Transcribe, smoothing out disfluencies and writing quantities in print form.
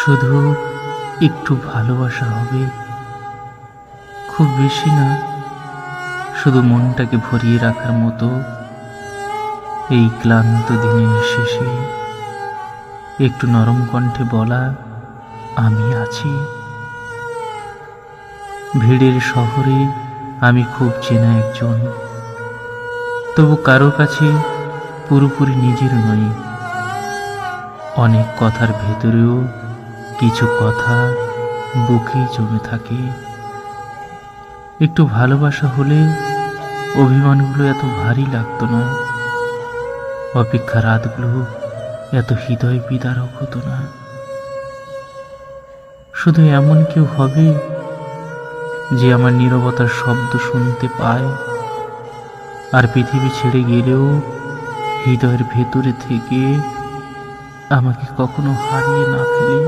শুধু একটু ভালোবাসা হবে, খুব বেশি না, শুধু মনটাকে ভরিয়ে রাখার মতো। এই ক্লান্ত দিনের শেষে একটু নরম কণ্ঠে বলা, আমি আছি। ভিড়ের শহরে আমি খুব চেনা একজন, তবু কারো কাছে পুরোপুরি নিজের নই। অনেক কথার ভেতরেও কিছু কথা বুকেই জমে থাকে। একটু ভালোবাসা হলে অভিমানগুলো এত ভারী লাগতো না, অপেক্ষা রাতগুলো এত হৃদয় বিদারক হতো না। শুধু এমন কেউ হবে যে আমার নীরবতার শব্দ শুনতে পায়, আর পৃথিবী ছেড়ে গেলেও হৃদয়ের ভেতরে থেকে আমাকে কখনো হারিয়ে না ফেলে।